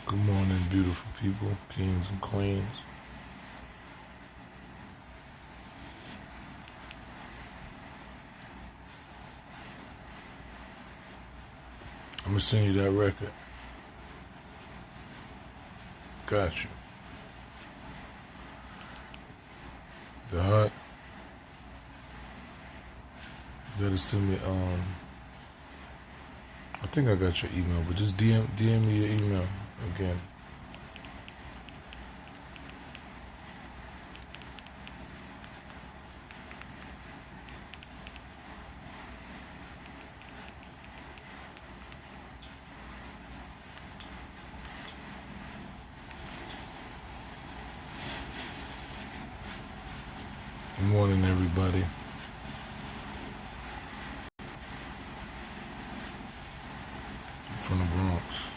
Good morning, beautiful people, kings and queens. I'm gonna send you that record. Got you. The Hut. You gotta send me. I think I got your email, but just DM me your email again. Good morning, everybody. I'm from the Bronx.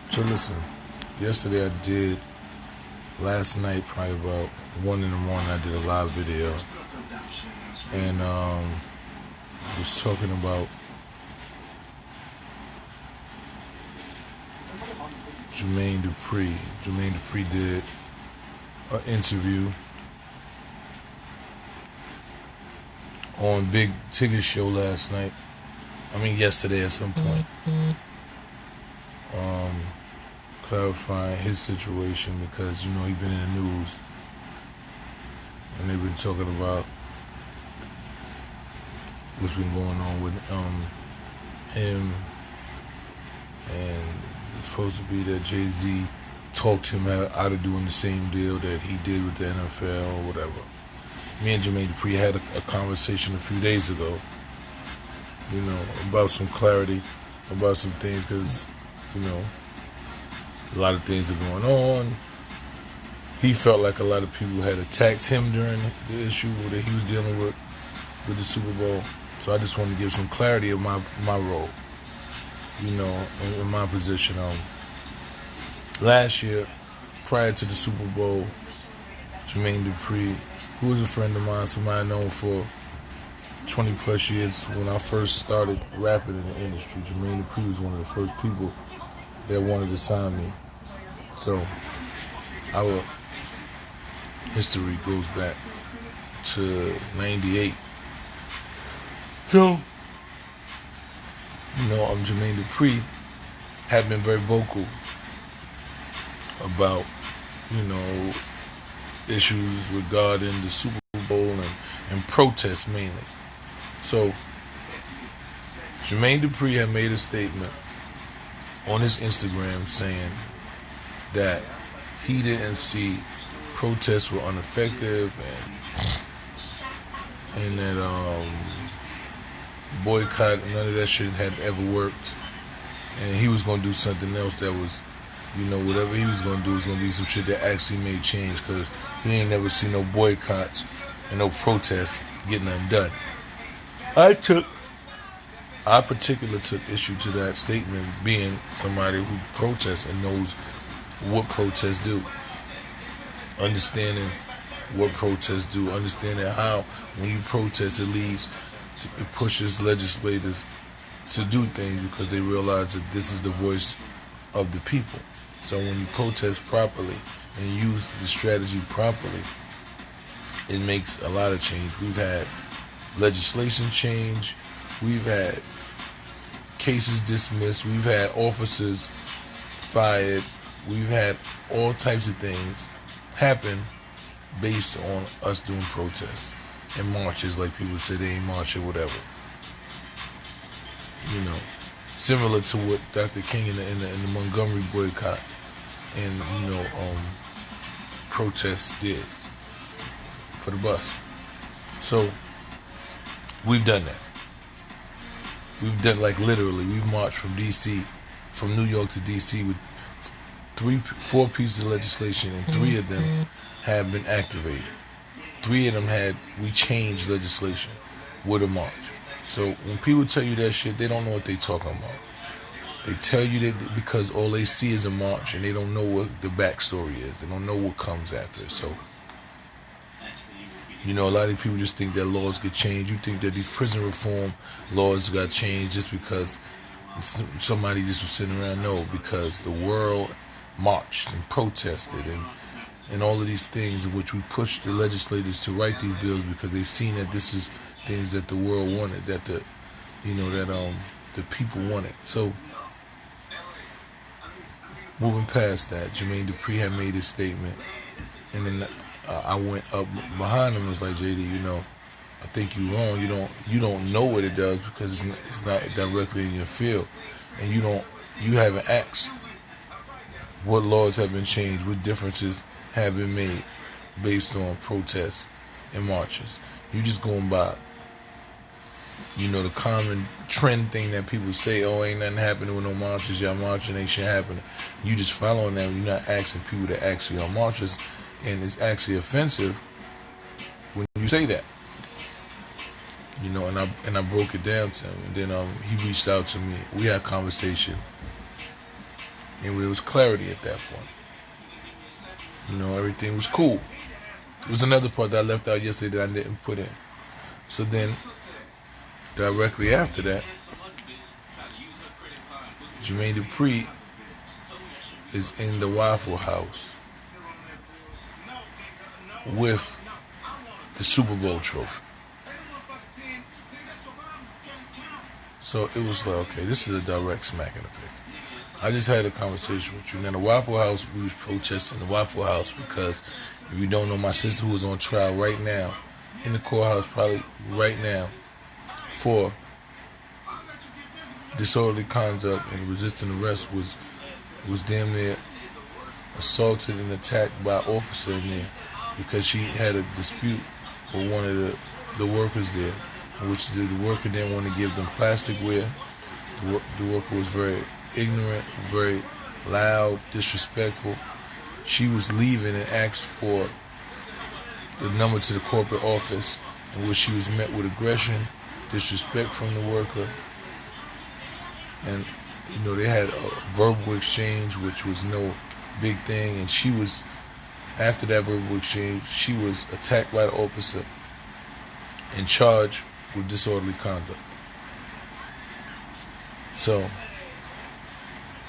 So listen, yesterday last night, probably about 1 in the morning, I did a live video. And I was talking about Jermaine Dupri. Jermaine Dupri did an interview on Big Ticket Show yesterday at some point. Clarifying his situation because, he's been in the news. And they've been talking about what's been going on with him. And it's supposed to be that Jay-Z talked him out of doing the same deal that he did with the NFL or whatever. Me and Jermaine Dupri had a conversation a few days ago, about some clarity, about some things, because, a lot of things are going on. He felt like a lot of people had attacked him during the issue that he was dealing with the Super Bowl. So I just wanted to give some clarity of my role, in my position. Last year, prior to the Super Bowl, Jermaine Dupri, who was a friend of mine, somebody I known for 20 plus years when I first started rapping in the industry, Jermaine Dupri was one of the first people that wanted to sign me. So our history goes back to 98. So, Jermaine Dupri had been very vocal about, issues regarding the Super Bowl and protests mainly. So, Jermaine Dupri had made a statement on his Instagram saying that he didn't see protests were ineffective and that boycott, none of that shit had ever worked, and he was going to do something else that was, whatever he was going to do was going to be some shit that actually made change, because he ain't never seen no boycotts and no protests getting undone. I particularly took issue to that statement, being somebody who protests and knows what protests do. Understanding what protests do, understanding how when you protest it pushes legislators to do things because they realize that this is the voice of the people. So when you protest properly and use the strategy properly, it makes a lot of change. We've had legislation change, we've had cases dismissed, we've had officers fired, we've had all types of things happen based on us doing protests and marches, like people say they ain't march or whatever. Similar to what Dr. King in the Montgomery boycott and protests did for the bus. So we've done that. We've done, literally, we've marched from New York to DC with 4 pieces of legislation, and 3 of them have been activated. 3 of them we changed legislation with a march. So when people tell you that shit, they don't know what they talking about. They tell you that because all they see is a march, and they don't know what the backstory is. They don't know what comes after. So You know, a lot of people just think that laws get changed. You think that these prison reform laws got changed just because somebody just was sitting around. No, because the world marched and protested and all of these things in which we pushed the legislators to write these bills because they seen that this is things that the world wanted, that the people wanted. So moving past that, Jermaine Dupri had made his statement, and then I went up behind him and was like, JD, you know, I think you're wrong. You don't know what it does because it's not directly in your field, and you haven't asked what laws have been changed, what differences have been made based on protests and marches. You just going by, you know, the common trend thing that people say, oh, ain't nothing happening with no marches, y'all marching, ain't shit happening. You just following that. You're not asking people that actually are marches, and it's actually offensive when you say that. You know, and I broke it down to him, and then he reached out to me. We had a conversation, and there was clarity at that point. You know, everything was cool. There was another part that I left out yesterday that I didn't put in. So then, directly after that, Jermaine Dupri is in the Waffle House with the Superbowl trophy. So it was like, okay, this is a direct smack in the face. I just had a conversation with you. Now, the Waffle House, we was protesting the Waffle House because, if you don't know, my sister who is on trial right now, in the courthouse probably right now, for disorderly conduct and resisting arrest was damn near assaulted and attacked by an officer in there because she had a dispute with one of the workers there, in which the worker didn't want to give them plasticware. The worker was very ignorant, very loud, disrespectful. She was leaving and asked for the number to the corporate office, in which she was met with aggression, disrespect from the worker, and you know they had a verbal exchange, which was no big thing. And she was, after that verbal exchange, she was attacked by the officer and charged with disorderly conduct. So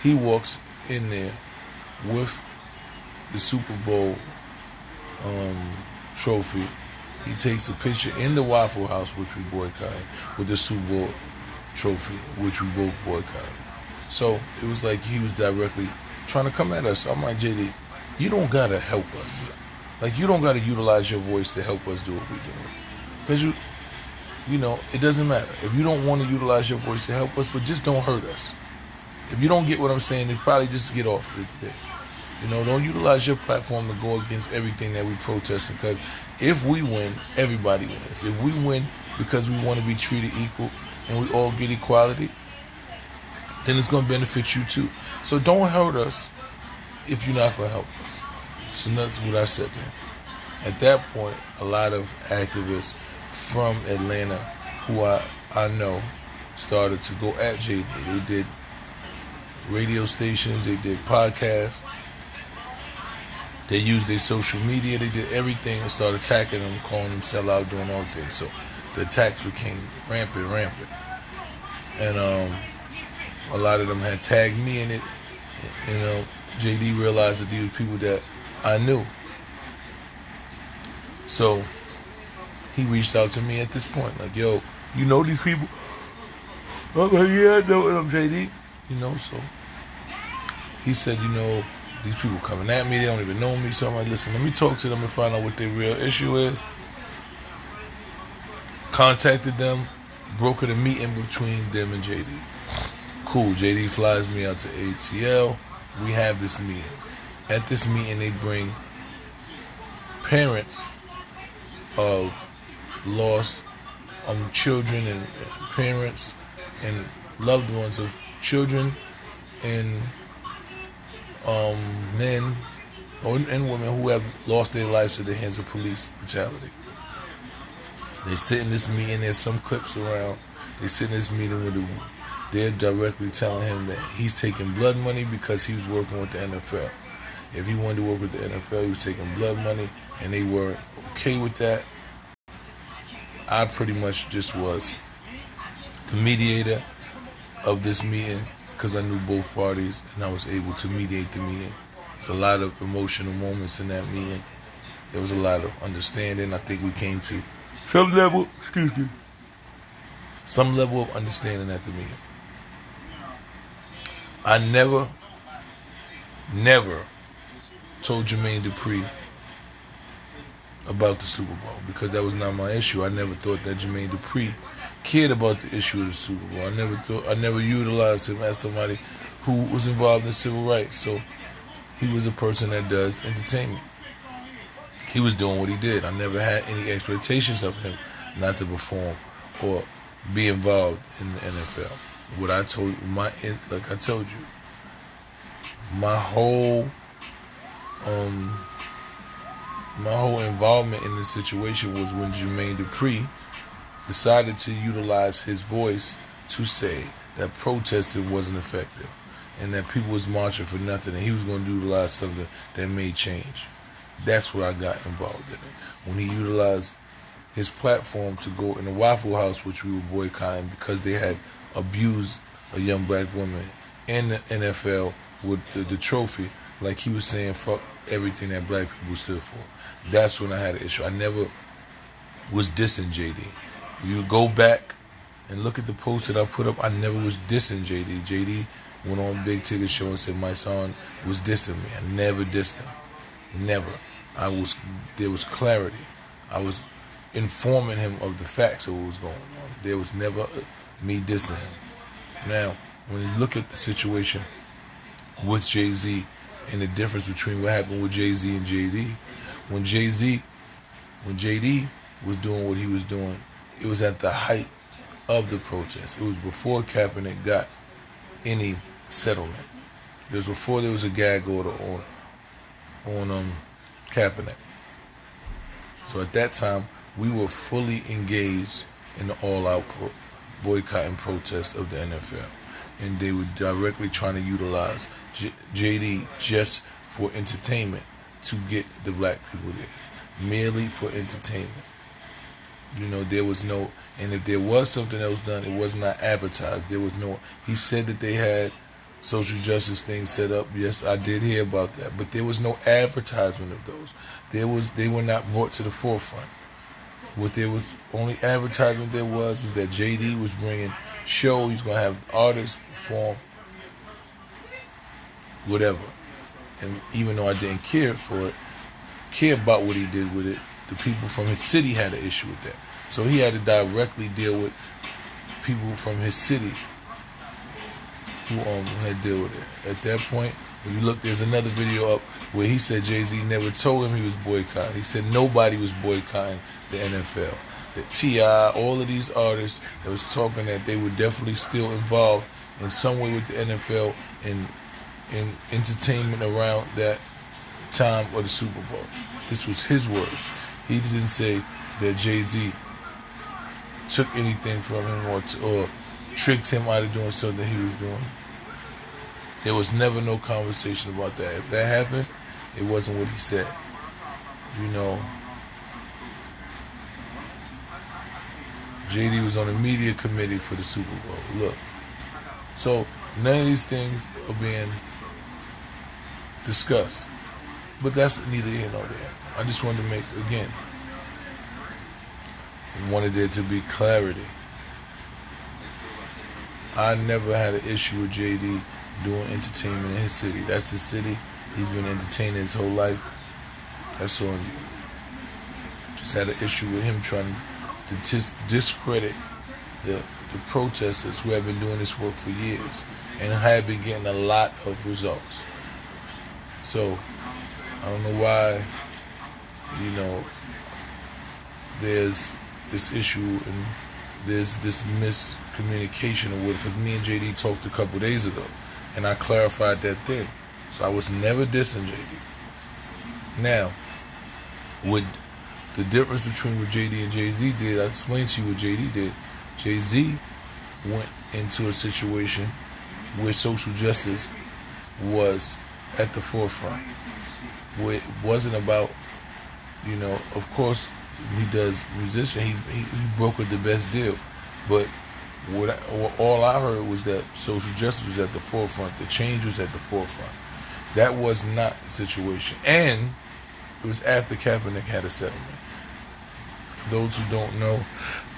he walks in there with the Super Bowl trophy. He takes a picture in the Waffle House, which we boycotted, with the Super Bowl trophy, which we both boycotted. So it was like he was directly trying to come at us. I'm like, JD, you don't gotta help us. Like, you don't gotta utilize your voice to help us do what we're doing. Because you know, it doesn't matter. If you don't want to utilize your voice to help us, but just don't hurt us. If you don't get what I'm saying, then probably just get off the thing. You know, don't utilize your platform to go against everything that we protesting, because if we win, everybody wins. If we win because we want to be treated equal and we all get equality, then it's going to benefit you too. So don't hurt us if you're not going to help us. So that's what I said to him. At that point, a lot of activists from Atlanta who I know started to go at JD. They did radio stations, they did podcasts, they used their social media, they did everything and started attacking them, calling them sellout, doing all things. So the attacks became rampant. And a lot of them had tagged me in it. You know, JD realized that these were people that I knew. So he reached out to me at this point, like, yo, you know these people? I'm like, yeah, I know them, JD. You know, so he said, you know, these people coming at me, they don't even know me. So I'm like, listen, let me talk to them and find out what their real issue is. Contacted them, brokered a meeting between them and JD. Cool, JD flies me out to ATL. We have this meeting. At this meeting, they bring parents of lost children and parents and loved ones of children and men and women who have lost their lives at the hands of police brutality. They sit in this meeting. There's some clips around. They sit in this meeting with him. They're directly telling him that he's taking blood money because he was working with the NFL. If he wanted to work with the NFL, he was taking blood money, and they weren't okay with that. I pretty much just was the mediator of this meeting because I knew both parties and I was able to mediate the meeting. There's a lot of emotional moments in that meeting. There was a lot of understanding. I think we came to some level, some level of understanding at the meeting. I never told Jermaine Dupri about the Super Bowl because that was not my issue. I never thought that Jermaine Dupri cared about the issue of the Super Bowl. I never utilized him as somebody who was involved in civil rights. So he was a person that does entertainment. He was doing what he did. I never had any expectations of him not to perform or be involved in the NFL. What I told you, like I told you, my whole involvement in this situation was when Jermaine Dupri decided to utilize his voice to say that protesting wasn't effective and that people was marching for nothing and he was going to utilize something that made change. That's what I got involved in it. When he utilized his platform to go in the Waffle House, which we were boycotting because they had abused a young black woman in the NFL with the trophy, like he was saying, fuck everything that black people stood for. That's when I had an issue. I never was dissing JD. If you go back and look at the post that I put up, I never was dissing JD. JD went on Big Ticket Show and said my son was dissing me. I never dissed him. Never. There was clarity. I was informing him of the facts of what was going on. There was never me dissing him. Now, when you look at the situation with Jay-Z and the difference between what happened with Jay-Z and JD, when JD was doing what he was doing, it was at the height of the protest. It was before Kaepernick got any settlement. It was before there was a gag order on Kaepernick. So at that time, we were fully engaged in the all-out boycott and protest of the NFL. And they were directly trying to utilize JD just for entertainment to get the black people there. Merely for entertainment. You know, there was no, and if there was something that was done, it was not advertised. There was no, he said that they had social justice things set up. Yes, I did hear about that. But there was no advertisement of those. They were not brought to the forefront. What there was, only advertisement there was that JD was bringing show, he's going to have artists perform, whatever. And even though I didn't care about what he did with it, the people from his city had an issue with that. So he had to directly deal with people from his city who had to deal with it. At that point, if you look, there's another video up where he said Jay-Z never told him he was boycotting. He said nobody was boycotting the NFL. That T.I., all of these artists that was talking that they were definitely still involved in some way with the NFL in entertainment around that time of the Super Bowl. This was his words. He didn't say that Jay-Z took anything from him or tricked him out of doing something he was doing. There was never no conversation about that. If that happened, it wasn't what he said. You know, JD was on the media committee for the Super Bowl. Look. So, none of these things are being discussed. But that's neither here nor there. I just wanted to make, again, wanted there to be clarity. I never had an issue with JD doing entertainment in his city. That's his city. He's been entertaining his whole life. That's on you. Just had an issue with him trying to discredit the protesters who have been doing this work for years and have been getting a lot of results. So, I don't know why, you know, there's this issue and there's this miscommunication with it, because me and JD talked a couple days ago and I clarified that then. So I was never dissing JD. Now, with the difference between what JD and Jay-Z did, I explained to you what JD did. Jay-Z went into a situation where social justice was at the forefront, where it wasn't about, you know, of course, he does musician. He brokered the best deal, but all I heard was that social justice was at the forefront. The change was at the forefront. That was not the situation, and it was after Kaepernick had a settlement. For those who don't know,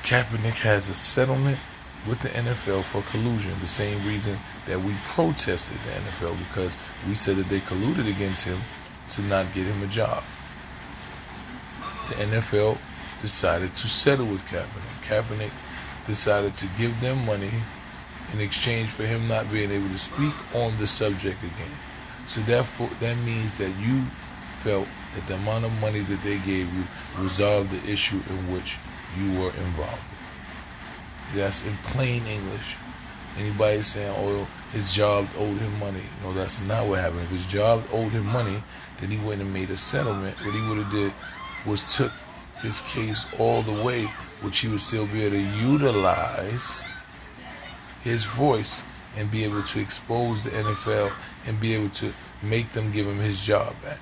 Kaepernick has a settlement with the NFL for collusion. The same reason that we protested the NFL, because we said that they colluded against him to not get him a job. The NFL decided to settle with Kaepernick. Kaepernick decided to give them money in exchange for him not being able to speak on the subject again. So therefore, that means that you felt that the amount of money that they gave you resolved the issue in which you were involved in. That's in plain English. Anybody saying, oh, his job owed him money. No, that's not what happened. If his job owed him money, then he wouldn't have made a settlement. What he would have did was took his case all the way, which he would still be able to utilize his voice and be able to expose the NFL and be able to make them give him his job back.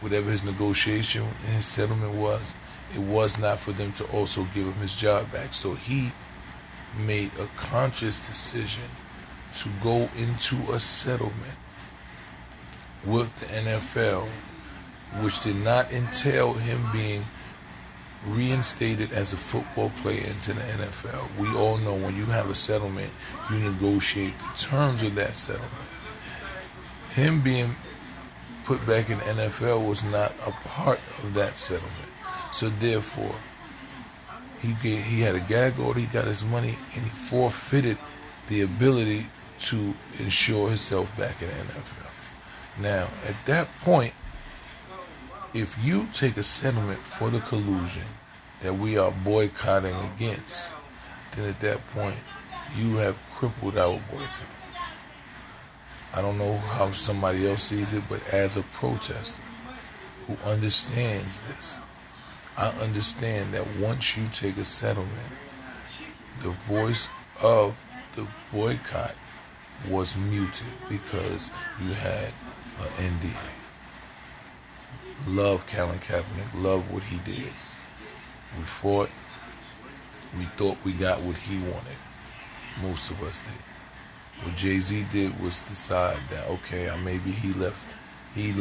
Whatever his negotiation and his settlement was, it was not for them to also give him his job back. So he made a conscious decision to go into a settlement with the NFL, which did not entail him being reinstated as a football player into the NFL. We all know when you have a settlement, you negotiate the terms of that settlement. Him being put back in the NFL was not a part of that settlement. So therefore, he had a gag order, he got his money, and he forfeited the ability to ensure himself back in the NFL. Now, at that point, if you take a settlement for the collusion that we are boycotting against, then at that point, you have crippled our boycott. I don't know how somebody else sees it, but as a protester who understands this, I understand that once you take a settlement, the voice of the boycott was muted because you had an NDA. Love Colin Kaepernick, love what he did. We fought, we thought we got what he wanted. Most of us did. What Jay-Z did was decide that, okay, maybe he left the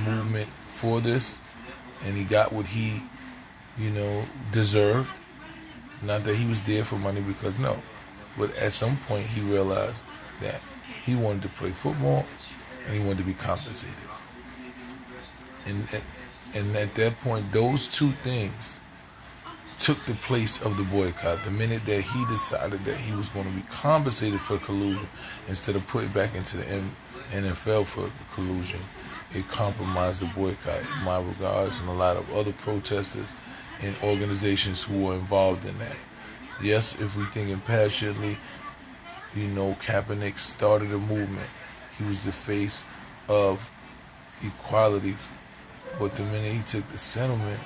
movement for this, and he got what he, deserved. Not that he was there for money, because no. But at some point he realized that he wanted to play football and he wanted to be compensated. And at that point, those two things took the place of the boycott. The minute that he decided that he was going to be compensated for collusion instead of put it back into the NFL for collusion, it compromised the boycott in my regards, and a lot of other protesters and organizations who were involved in that. Yes, if we thinking passionately, Kaepernick started a movement. He was the face of equality, but the minute he took the settlement,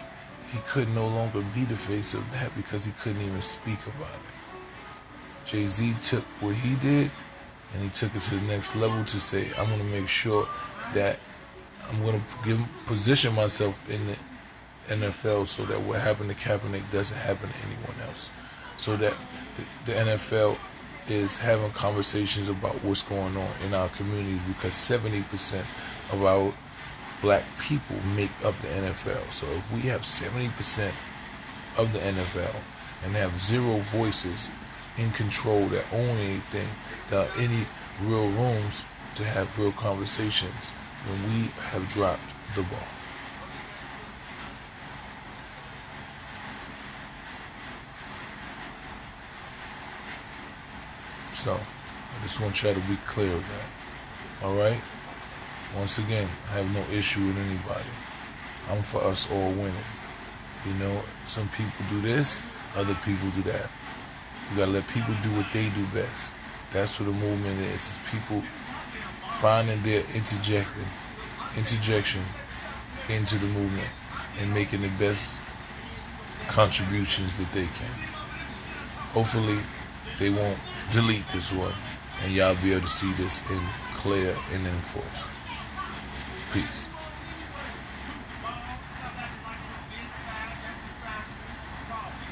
he could no longer be the face of that because he couldn't even speak about it. Jay-Z took what he did and he took it to the next level to say, I'm going to make sure that I'm going to position myself in the NFL so that what happened to Kaepernick doesn't happen to anyone else. So that the NFL is having conversations about what's going on in our communities, because 70% of our black people make up the NFL. So if we have 70% of the NFL and have zero voices in control that own anything, that are any real rooms to have real conversations, then we have dropped the ball. So, I just want y'all to be clear of that. Alright? Once again, I have no issue with anybody. I'm for us all winning. Some people do this, other people do that. You gotta let people do what they do best. That's what the movement is. It's people finding their interjection into the movement and making the best contributions that they can. Hopefully, they won't delete this one, and y'all be able to see this in clear and in full. Peace.